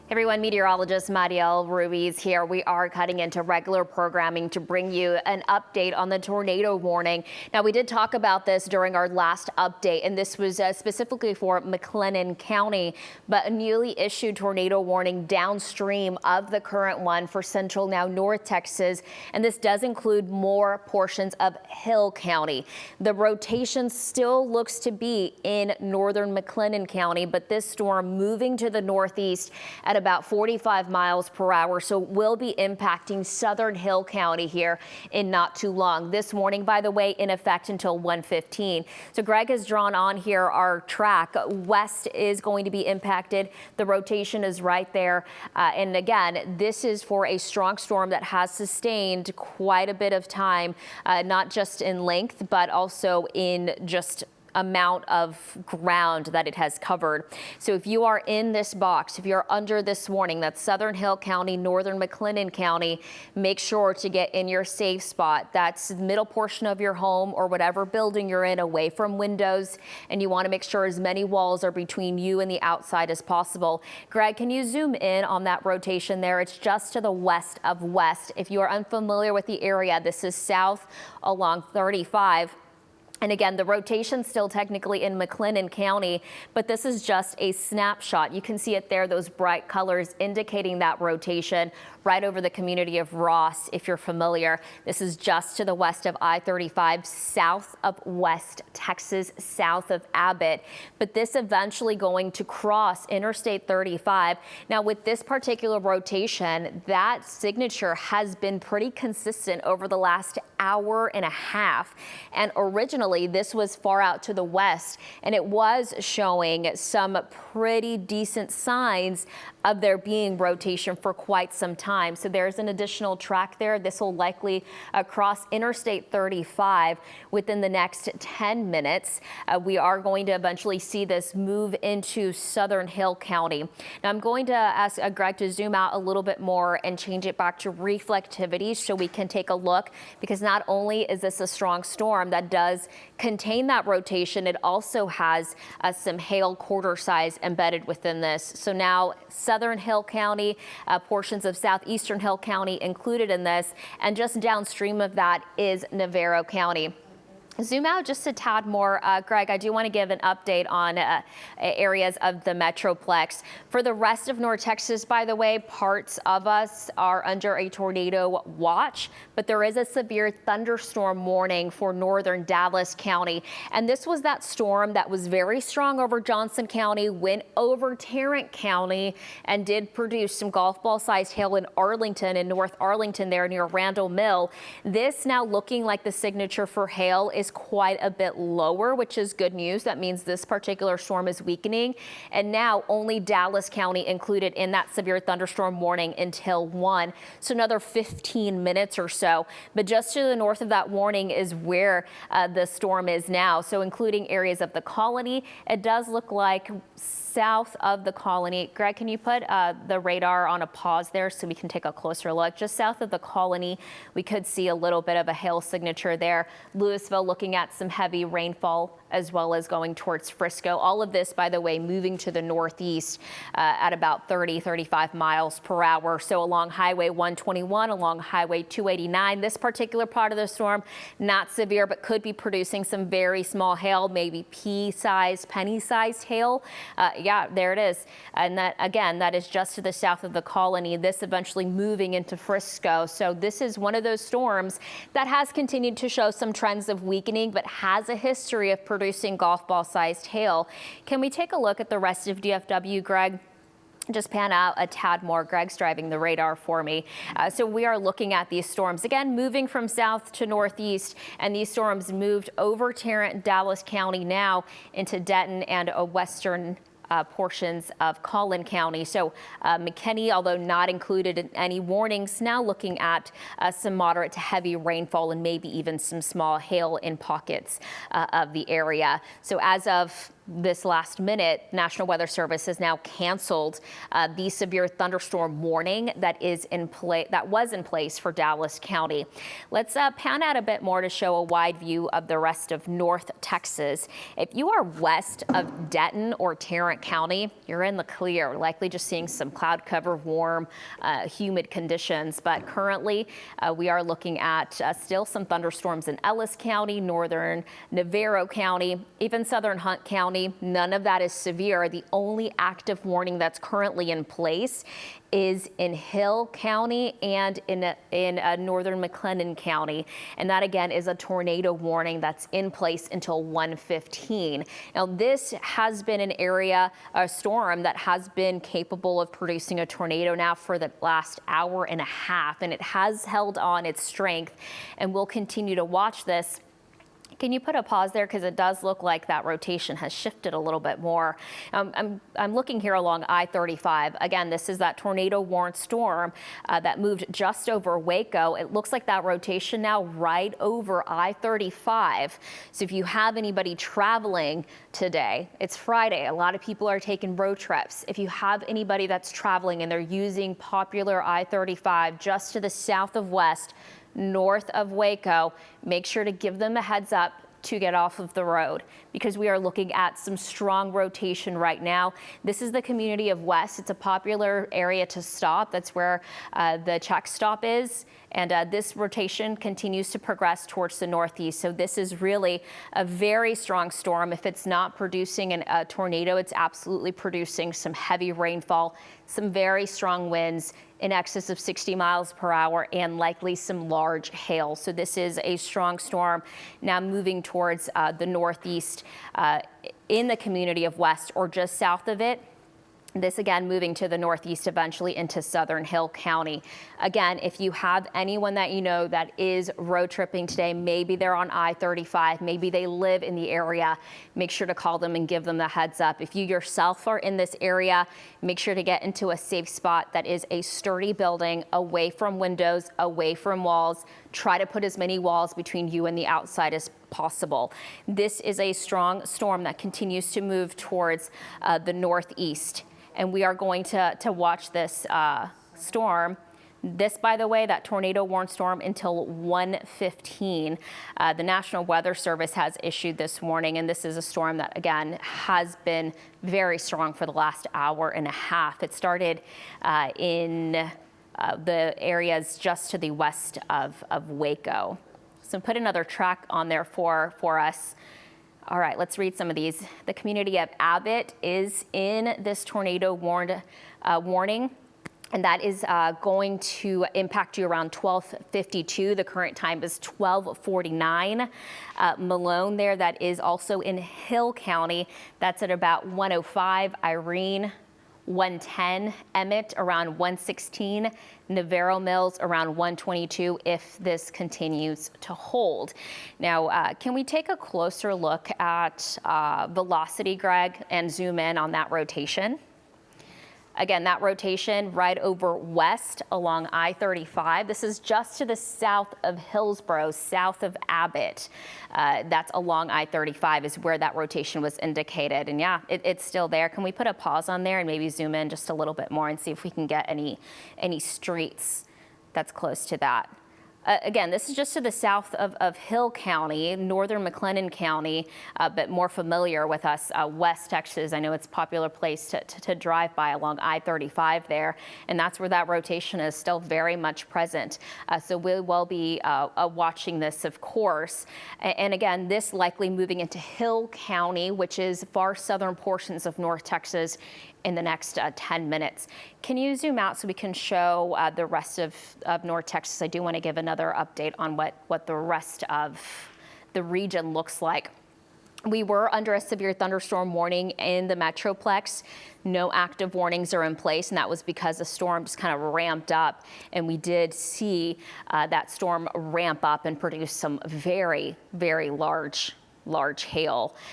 Everyone, meteorologist Mariel Ruiz here. We are cutting into regular programming to bring you an update on the tornado warning. Now, we did talk about this during our last update, and this was specifically for McLennan County, but a newly issued tornado warning downstream of the current one for central, now North Texas, and this does include more portions of Hill County. The rotation still looks to be in northern McLennan County, but this storm moving to the northeast at about 45 miles per hour, so will be impacting southern Hill County here in not too long. This warning, by the way, in effect until 1:15. So Greg has drawn on here our track. West is going to be impacted. The rotation is right there. And again, this is for a strong storm that has sustained quite a bit of time, not just in length, but also in just amount of ground that it has covered. So if you are in this box, if you're under this warning, that's southern Hill County, northern McLennan County, make sure to get in your safe spot. That's the middle portion of your home or whatever building you're in, away from windows, and you want to make sure as many walls are between you and the outside as possible. Greg, can you zoom in on that rotation there? It's just to the west of West. If you are unfamiliar with the area, this is south along 35. And again, the rotation's still technically in McLennan County, but this is just a snapshot. You can see it there, those bright colors indicating that rotation right over the community of Ross, if you're familiar. This is just to the west of I-35, south of West Texas, south of Abbott. But this eventually going to cross Interstate 35. Now, with this particular rotation, that signature has been pretty consistent over the last hour and a half. And originally, this was far out to the west, and it was showing some pretty decent signs of there being rotation for quite some time. So there's an additional track there. This will likely cross Interstate 35 within the next 10 minutes. We are going to eventually see this move into southern Hill County. Now I'm going to ask Greg to zoom out a little bit more and change it back to reflectivity so we can take a look, because not only is this a strong storm that does contain that rotation, it also has some hail quarter size embedded within this. So now southern Hill County, portions of southeastern Hill County included in this, and just downstream of that is Navarro County. Zoom out just a tad more, Greg. I do want to give an update on areas of the Metroplex. For the rest of North Texas, by the way, parts of us are under a tornado watch, but there is a severe thunderstorm warning for northern Dallas County. And this was that storm that was very strong over Johnson County, went over Tarrant County, and did produce some golf ball sized hail in Arlington, in North Arlington there near Randall Mill. This now looking like the signature for hail is quite a bit lower, which is good news. That means this particular storm is weakening, and now only Dallas County included in that severe thunderstorm warning until 1. So another 15 minutes or so. But just to the north of that warning is where the storm is now. So including areas of the Colony, it does look like south of the Colony. Greg, can you put the radar on a pause there so we can take a closer look? Just south of the Colony, we could see a little bit of a hail signature there. Louisville looking at some heavy rainfall, as well as going towards Frisco. All of this, by the way, moving to the northeast at about 35 miles per hour. So along Highway 121, along Highway 289, this particular part of the storm, not severe, but could be producing some very small hail, maybe pea-sized, penny-sized hail. Yeah, there it is. And that, again, that is just to the south of the Colony, this eventually moving into Frisco. So this is one of those storms that has continued to show some trends of weakening, but has a history of producing golf ball sized hail. Can we take a look at the rest of DFW, Greg? Just pan out a tad more. Greg's driving the radar for me. So we are looking at these storms again, moving from south to northeast, and these storms moved over Tarrant, Dallas County now into Denton and western portions of Collin County. So McKinney, although not included in any warnings, now looking at some moderate to heavy rainfall and maybe even some small hail in pockets of the area. So as of this last minute, National Weather Service has now canceled the severe thunderstorm warning that was in place for Dallas County. Let's pan out a bit more to show a wide view of the rest of North Texas. If you are west of Denton or Tarrant Tarrant County, you're in the clear, likely just seeing some cloud cover, warm, humid conditions. But currently, we are looking at still some thunderstorms in Ellis County, northern Navarro County, even southern Hunt County. None of that is severe. The only active warning that's currently in place is in Hill County and in northern McLennan County. And that again is a tornado warning that's in place until 1:15. Now this has been an area, a storm that has been capable of producing a tornado now for the last hour and a half, and it has held on its strength, and we'll continue to watch this. Can you put a pause there? Because it does look like that rotation has shifted a little bit more. I'm looking here along I-35. Again, this is that tornado warned storm that moved just over Waco. It looks like that rotation now right over I-35. So if you have anybody traveling today, it's Friday. A lot of people are taking road trips. If you have anybody that's traveling and they're using popular I-35 just to the south of west, north of Waco, make sure to give them a heads up to get off of the road, because we are looking at some strong rotation right now. This is the community of West. It's a popular area to stop. That's where the check stop is. And this rotation continues to progress towards the northeast. So this is really a very strong storm. If it's not producing a tornado, it's absolutely producing some heavy rainfall, some very strong winds in excess of 60 miles per hour, and likely some large hail. So this is a strong storm now moving towards the northeast in the community of West or just south of it. This again moving to the northeast, eventually into southern Hill County. Again, if you have anyone that you know that is road tripping today, maybe they're on I-35, maybe they live in the area, make sure to call them and give them the heads up. If you yourself are in this area, make sure to get into a safe spot that is a sturdy building, away from windows, away from walls. Try to put as many walls between you and the outside as possible. This is a strong storm that continues to move towards the northeast. And we are going to watch this storm. This, by the way, that tornado warned storm until 1:15. The National Weather Service has issued this warning, and this is a storm that, again, has been very strong for the last hour and a half. It started in the areas just to the west of Waco. So put another track on there for us. All right, let's read some of these. The community of Abbott is in this tornado warning, and that is going to impact you around 12:52. The current time is 12:49. Malone there, that is also in Hill County. That's at about 1:05. Irene, 1:10. Emmett around 1:16. Navarro Mills around 1:22 if this continues to hold. Now, can we take a closer look at velocity, Greg, and zoom in on that rotation? Again, that rotation right over west along I-35. This is just to the south of Hillsborough, south of Abbott. That's along I-35 is where that rotation was indicated. And yeah, it's still there. Can we put a pause on there and maybe zoom in just a little bit more and see if we can get any streets that's close to that? Again, this is just to the south of Hill County, northern McLennan County, but more familiar with us, West Texas. I know it's a popular place to drive by along I-35 there, and that's where that rotation is still very much present. So we will be watching this, of course. And again, this likely moving into Hill County, which is far southern portions of North Texas, in the next 10 minutes. Can you zoom out so we can show the rest of North Texas? I do want to give another update on what the rest of the region looks like. We were under a severe thunderstorm warning in the Metroplex. No active warnings are in place, and that was because the storm just kind of ramped up, and we did see that storm ramp up and produce some very, very large hail.